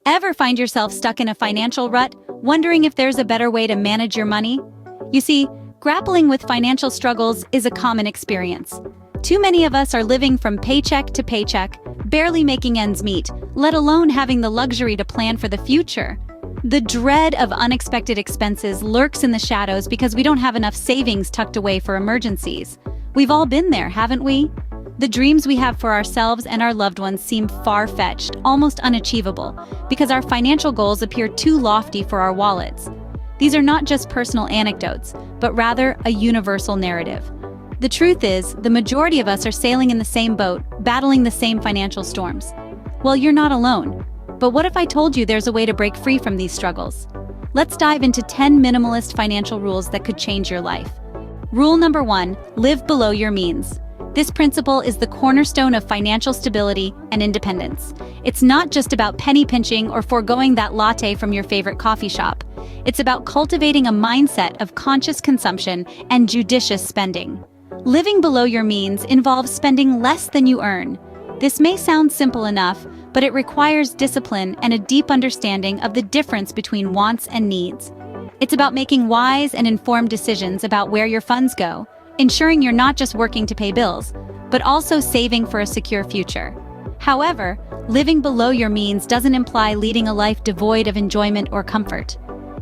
Ever find yourself stuck in a financial rut, wondering if there's a better way to manage your money? You see, grappling with financial struggles is a common experience. Too many of us are living from paycheck to paycheck, barely making ends meet, let alone having the luxury to plan for the future. The dread of unexpected expenses lurks in the shadows because we don't have enough savings tucked away for emergencies. We've all been there, haven't we? The dreams we have for ourselves and our loved ones seem far-fetched, almost unachievable, because our financial goals appear too lofty for our wallets. These are not just personal anecdotes, but rather a universal narrative. The truth is, the majority of us are sailing in the same boat, battling the same financial storms. Well, you're not alone. But what if I told you there's a way to break free from these struggles? Let's dive into 10 minimalist financial rules that could change your life. Rule number 1, live below your means. This principle is the cornerstone of financial stability and independence. It's not just about penny pinching or foregoing that latte from your favorite coffee shop. It's about cultivating a mindset of conscious consumption and judicious spending. Living below your means involves spending less than you earn. This may sound simple enough, but it requires discipline and a deep understanding of the difference between wants and needs. It's about making wise and informed decisions about where your funds go, ensuring you're not just working to pay bills, but also saving for a secure future. However, living below your means doesn't imply leading a life devoid of enjoyment or comfort.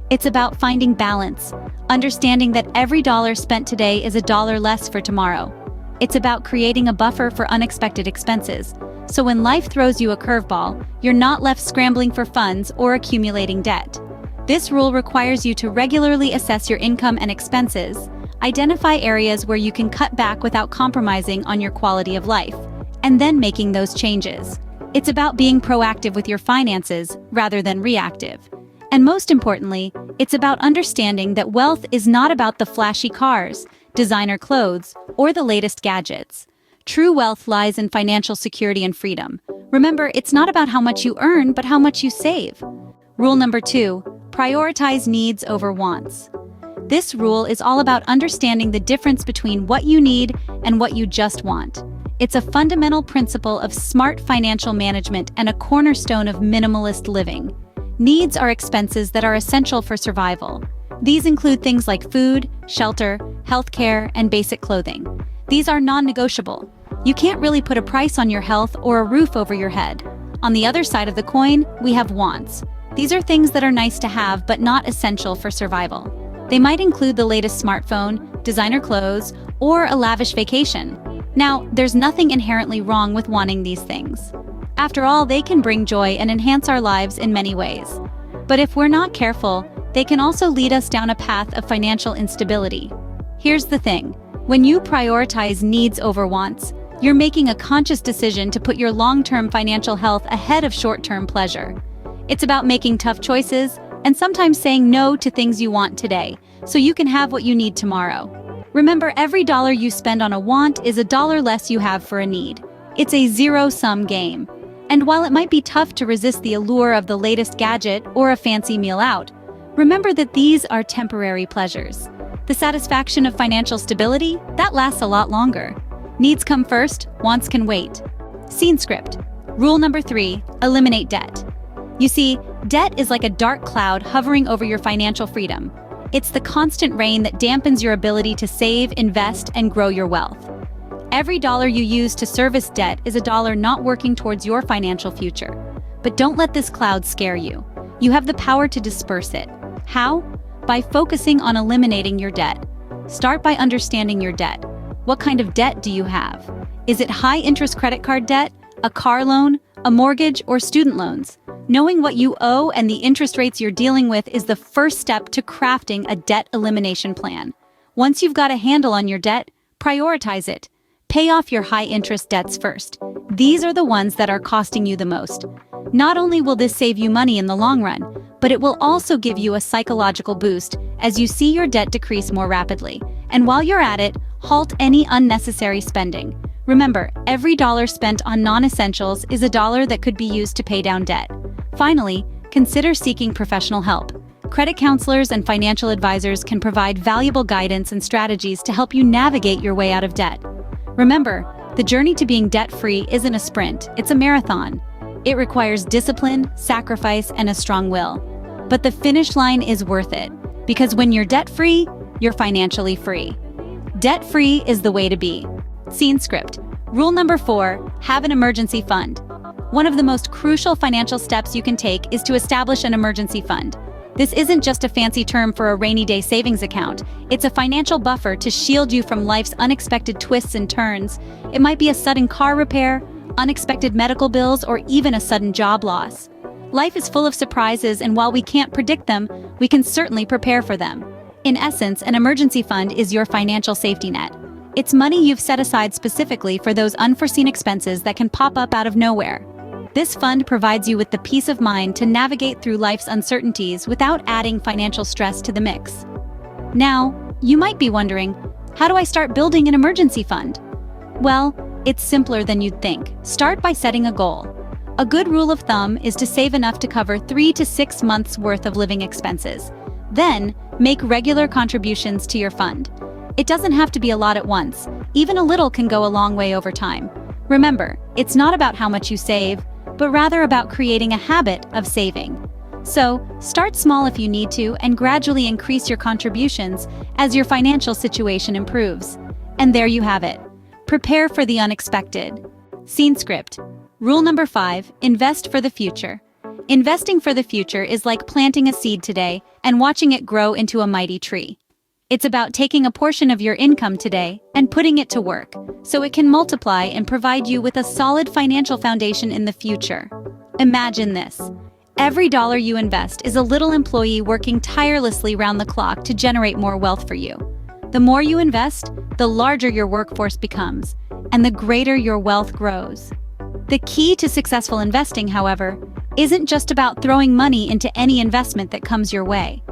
It's about finding balance, understanding that every dollar spent today is a dollar less for tomorrow. It's about creating a buffer for unexpected expenses, so when life throws you a curveball, you're not left scrambling for funds or accumulating debt. This rule requires you to regularly assess your income and expenses, identify areas where you can cut back without compromising on your quality of life, and then making those changes. It's about being proactive with your finances rather than reactive. And most importantly, it's about understanding that wealth is not about the flashy cars, designer clothes, or the latest gadgets. True wealth lies in financial security and freedom. Remember, it's not about how much you earn, but how much you save. Rule number 2, prioritize needs over wants. This rule is all about understanding the difference between what you need and what you just want. It's a fundamental principle of smart financial management and a cornerstone of minimalist living. Needs are expenses that are essential for survival. These include things like food, shelter, healthcare, and basic clothing. These are non-negotiable. You can't really put a price on your health or a roof over your head. On the other side of the coin, we have wants. These are things that are nice to have but not essential for survival. They might include the latest smartphone, designer clothes, or a lavish vacation. Now, there's nothing inherently wrong with wanting these things. After all, they can bring joy and enhance our lives in many ways. But if we're not careful, they can also lead us down a path of financial instability. Here's the thing. When you prioritize needs over wants, you're making a conscious decision to put your long-term financial health ahead of short-term pleasure. It's about making tough choices and sometimes saying no to things you want today, so you can have what you need tomorrow. Remember, every dollar you spend on a want is a dollar less you have for a need. It's a zero-sum game. And while it might be tough to resist the allure of the latest gadget or a fancy meal out, remember that these are temporary pleasures. The satisfaction of financial stability, that lasts a lot longer. Needs come first, wants can wait. Scene script. Rule number 3, eliminate debt. You see, debt is like a dark cloud hovering over your financial freedom. It's the constant rain that dampens your ability to save, invest, and grow your wealth. Every dollar you use to service debt is a dollar not working towards your financial future. But don't let this cloud scare you. You have the power to disperse it. How? By focusing on eliminating your debt. Start by understanding your debt. What kind of debt do you have? Is it high-interest credit card debt, a car loan, a mortgage, or student loans? Knowing what you owe and the interest rates you're dealing with is the first step to crafting a debt elimination plan. Once you've got a handle on your debt, prioritize it. Pay off your high-interest debts first. These are the ones that are costing you the most. Not only will this save you money in the long run, but it will also give you a psychological boost as you see your debt decrease more rapidly. And while you're at it, halt any unnecessary spending. Remember, every dollar spent on non-essentials is a dollar that could be used to pay down debt. Finally, consider seeking professional help. Credit counselors and financial advisors can provide valuable guidance and strategies to help you navigate your way out of debt. Remember, the journey to being debt-free isn't a sprint, it's a marathon. It requires discipline, sacrifice, and a strong will. But the finish line is worth it, because when you're debt-free, you're financially free. Debt-free is the way to be. Scene script. Rule number 4, have an emergency fund. One of the most crucial financial steps you can take is to establish an emergency fund. This isn't just a fancy term for a rainy day savings account. It's a financial buffer to shield you from life's unexpected twists and turns. It might be a sudden car repair, unexpected medical bills, or even a sudden job loss. Life is full of surprises, and while we can't predict them, we can certainly prepare for them. In essence, an emergency fund is your financial safety net. It's money you've set aside specifically for those unforeseen expenses that can pop up out of nowhere. This fund provides you with the peace of mind to navigate through life's uncertainties without adding financial stress to the mix. Now, you might be wondering, how do I start building an emergency fund? Well, it's simpler than you'd think. Start by setting a goal. A good rule of thumb is to save enough to cover 3 to 6 months' worth of living expenses. Then, make regular contributions to your fund. It doesn't have to be a lot at once. Even a little can go a long way over time. Remember, it's not about how much you save, but rather about creating a habit of saving. So, start small if you need to and gradually increase your contributions as your financial situation improves. And there you have it. Prepare for the unexpected. Scene script. Rule number 5, invest for the future. Investing for the future is like planting a seed today and watching it grow into a mighty tree. It's about taking a portion of your income today and putting it to work, so it can multiply and provide you with a solid financial foundation in the future. Imagine this. Every dollar you invest is a little employee working tirelessly round the clock to generate more wealth for you. The more you invest, the larger your workforce becomes, and the greater your wealth grows. The key to successful investing, however, isn't just about throwing money into any investment that comes your way.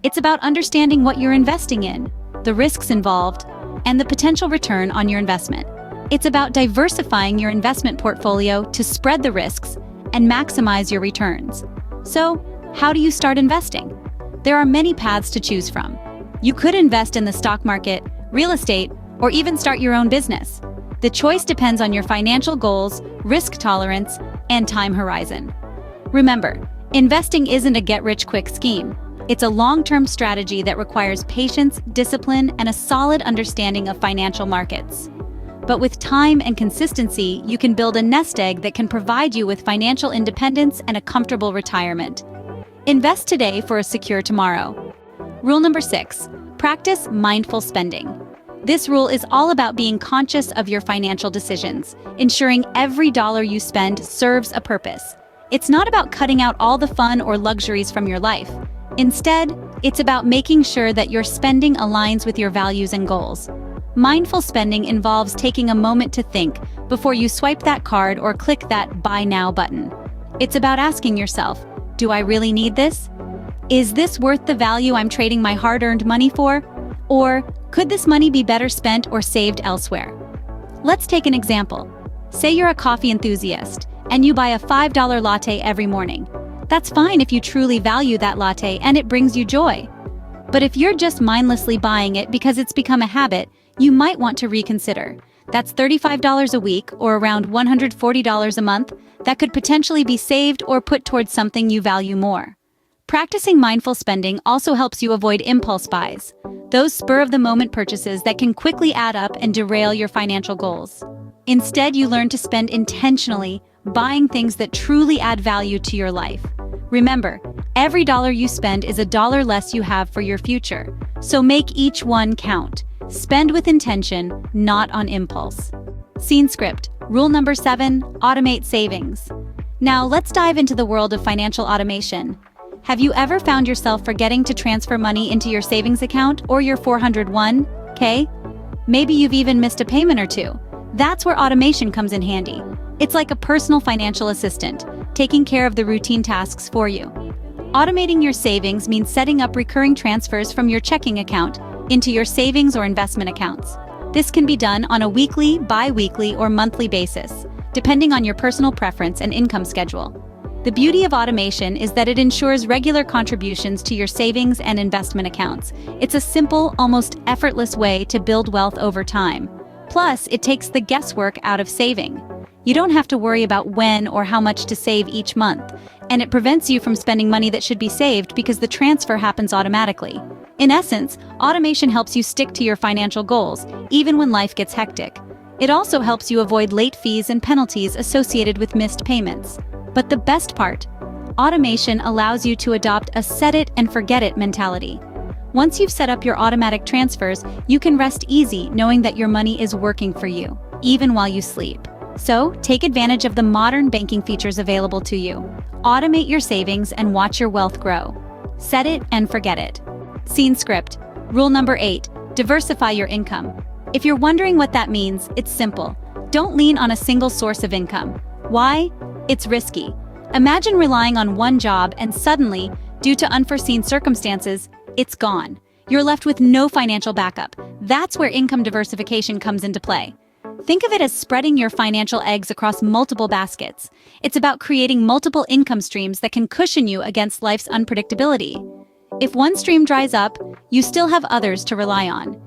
It's about understanding what you're investing in, the risks involved, and the potential return on your investment. It's about diversifying your investment portfolio to spread the risks and maximize your returns. So, how do you start investing? There are many paths to choose from. You could invest in the stock market, real estate, or even start your own business. The choice depends on your financial goals, risk tolerance, and time horizon. Remember, investing isn't a get-rich-quick scheme. It's a long-term strategy that requires patience, discipline, and a solid understanding of financial markets. But with time and consistency, you can build a nest egg that can provide you with financial independence and a comfortable retirement. Invest today for a secure tomorrow. Rule number 6, practice mindful spending. This rule is all about being conscious of your financial decisions, ensuring every dollar you spend serves a purpose. It's not about cutting out all the fun or luxuries from your life. Instead, it's about making sure that your spending aligns with your values and goals. Mindful spending involves taking a moment to think before you swipe that card or click that Buy Now button. It's about asking yourself, do I really need this? Is this worth the value I'm trading my hard-earned money for? Or could this money be better spent or saved elsewhere? Let's take an example. Say you're a coffee enthusiast and you buy a $5 latte every morning. That's fine if you truly value that latte and it brings you joy. But if you're just mindlessly buying it because it's become a habit, you might want to reconsider. That's $35 a week, or around $140 a month, that could potentially be saved or put towards something you value more. Practicing mindful spending also helps you avoid impulse buys, those spur-of-the-moment purchases that can quickly add up and derail your financial goals. Instead, you learn to spend intentionally, buying things that truly add value to your life. Remember, every dollar you spend is a dollar less you have for your future, so make each one count. Spend with intention, not on impulse. Scene script. Rule number 7, automate savings. Now let's dive into the world of financial automation. Have you ever found yourself forgetting to transfer money into your savings account or your 401k? Maybe you've even missed a payment or two. That's where automation comes in handy. It's like a personal financial assistant, taking care of the routine tasks for you. Automating your savings means setting up recurring transfers from your checking account into your savings or investment accounts. This can be done on a weekly, bi-weekly, or monthly basis, depending on your personal preference and income schedule. The beauty of automation is that it ensures regular contributions to your savings and investment accounts. It's a simple, almost effortless way to build wealth over time. Plus, it takes the guesswork out of saving. You don't have to worry about when or how much to save each month, and it prevents you from spending money that should be saved because the transfer happens automatically. In essence, automation helps you stick to your financial goals, even when life gets hectic. It also helps you avoid late fees and penalties associated with missed payments. But the best part, automation allows you to adopt a set-it-and-forget-it mentality. Once you've set up your automatic transfers, you can rest easy knowing that your money is working for you, even while you sleep. So, take advantage of the modern banking features available to you. Automate your savings and watch your wealth grow. Set it and forget it. Scene script. Rule number 8. Diversify your income. If you're wondering what that means, it's simple. Don't lean on a single source of income. Why? It's risky. Imagine relying on one job and suddenly, due to unforeseen circumstances, it's gone. You're left with no financial backup. That's where income diversification comes into play. Think of it as spreading your financial eggs across multiple baskets. It's about creating multiple income streams that can cushion you against life's unpredictability. If one stream dries up, you still have others to rely on.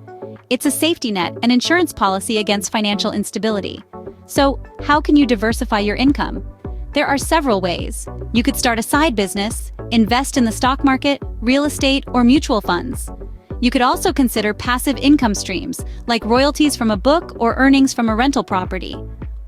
It's a safety net, an insurance policy against financial instability. So, how can you diversify your income? There are several ways. You could start a side business, invest in the stock market, real estate, or mutual funds. You could also consider passive income streams, like royalties from a book or earnings from a rental property.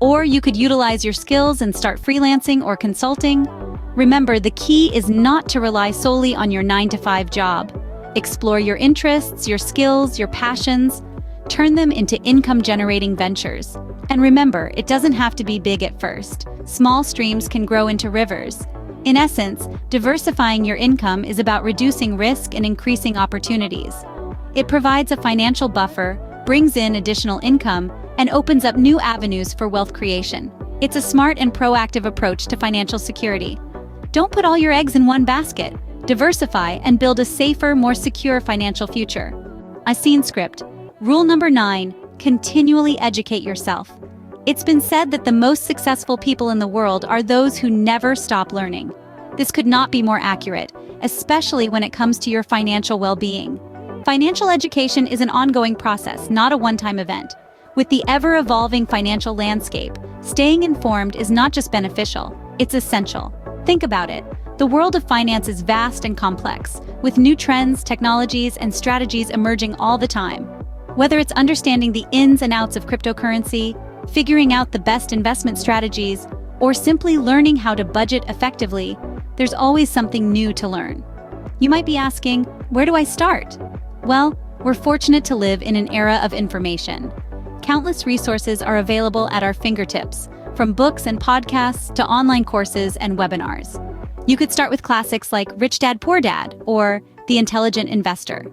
Or you could utilize your skills and start freelancing or consulting. Remember, the key is not to rely solely on your 9-to-5 job. Explore your interests, your skills, your passions. Turn them into income-generating ventures. And remember, it doesn't have to be big at first. Small streams can grow into rivers. In essence, diversifying your income is about reducing risk and increasing opportunities. It provides a financial buffer, brings in additional income, and opens up new avenues for wealth creation. It's a smart and proactive approach to financial security. Don't put all your eggs in one basket. Diversify and build a safer, more secure financial future. A scene script. Rule number 9, continually educate yourself. It's been said that the most successful people in the world are those who never stop learning. This could not be more accurate, especially when it comes to your financial well-being. Financial education is an ongoing process, not a one-time event. With the ever-evolving financial landscape, staying informed is not just beneficial, it's essential. Think about it. The world of finance is vast and complex, with new trends, technologies, and strategies emerging all the time. Whether it's understanding the ins and outs of cryptocurrency, figuring out the best investment strategies, or simply learning how to budget effectively, there's always something new to learn. You might be asking, where do I start? Well, we're fortunate to live in an era of information. Countless resources are available at our fingertips, from books and podcasts to online courses and webinars. You could start with classics like Rich Dad, Poor Dad or The Intelligent Investor.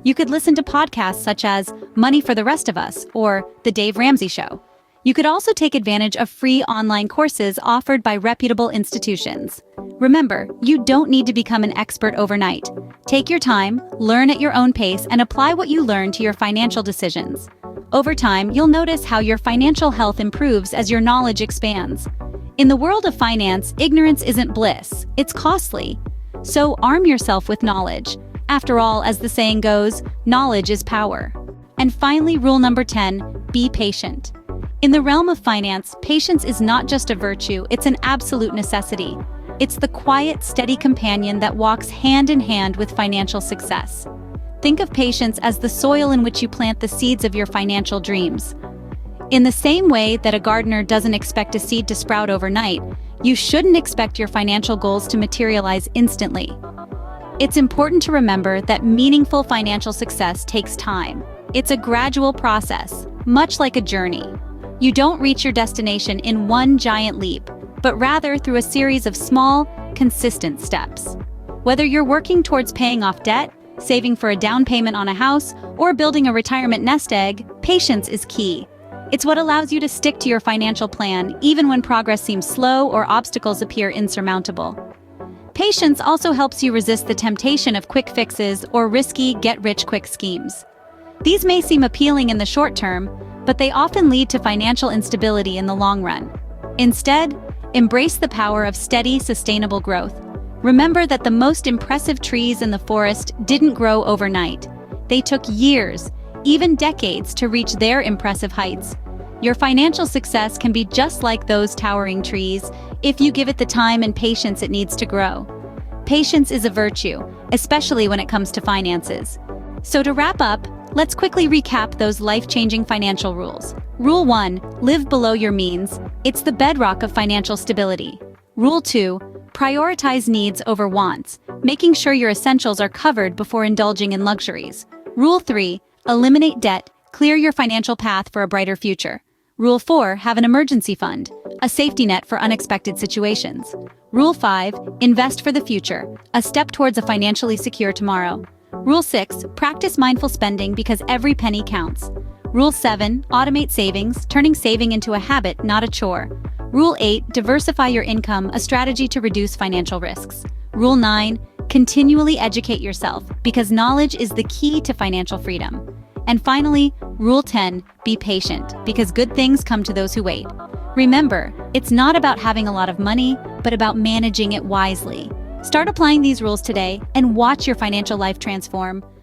You could listen to podcasts such as Money for the Rest of Us or The Dave Ramsey Show. You could also take advantage of free online courses offered by reputable institutions. Remember, you don't need to become an expert overnight. Take your time, learn at your own pace, and apply what you learn to your financial decisions. Over time, you'll notice how your financial health improves as your knowledge expands. In the world of finance, ignorance isn't bliss, it's costly. So arm yourself with knowledge. After all, as the saying goes, knowledge is power. And finally, rule number 10, be patient. In the realm of finance, patience is not just a virtue, it's an absolute necessity. It's the quiet, steady companion that walks hand in hand with financial success. Think of patience as the soil in which you plant the seeds of your financial dreams. In the same way that a gardener doesn't expect a seed to sprout overnight, you shouldn't expect your financial goals to materialize instantly. It's important to remember that meaningful financial success takes time. It's a gradual process, much like a journey. You don't reach your destination in one giant leap, but rather through a series of small, consistent steps. Whether you're working towards paying off debt, saving for a down payment on a house, or building a retirement nest egg, patience is key. It's what allows you to stick to your financial plan even when progress seems slow or obstacles appear insurmountable. Patience also helps you resist the temptation of quick fixes or risky get-rich-quick schemes. These may seem appealing in the short term, but they often lead to financial instability in the long run. Instead, embrace the power of steady, sustainable growth. Remember that the most impressive trees in the forest didn't grow overnight. They took years, even decades, to reach their impressive heights. Your financial success can be just like those towering trees if you give it the time and patience it needs to grow. Patience is a virtue, especially when it comes to finances. So to wrap up, let's quickly recap those life-changing financial rules. Rule 1, live below your means. It's the bedrock of financial stability. Rule 2, prioritize needs over wants, making sure your essentials are covered before indulging in luxuries. Rule 3, eliminate debt, clear your financial path for a brighter future. Rule 4, have an emergency fund, a safety net for unexpected situations. Rule 5, invest for the future, a step towards a financially secure tomorrow. Rule 6, practice mindful spending because every penny counts. Rule 7, automate savings, turning saving into a habit, not a chore. Rule 8, diversify your income, a strategy to reduce financial risks. Rule 9, continually educate yourself because knowledge is the key to financial freedom. And finally, Rule 10, be patient because good things come to those who wait. Remember, it's not about having a lot of money, but about managing it wisely. Start applying these rules today and watch your financial life transform.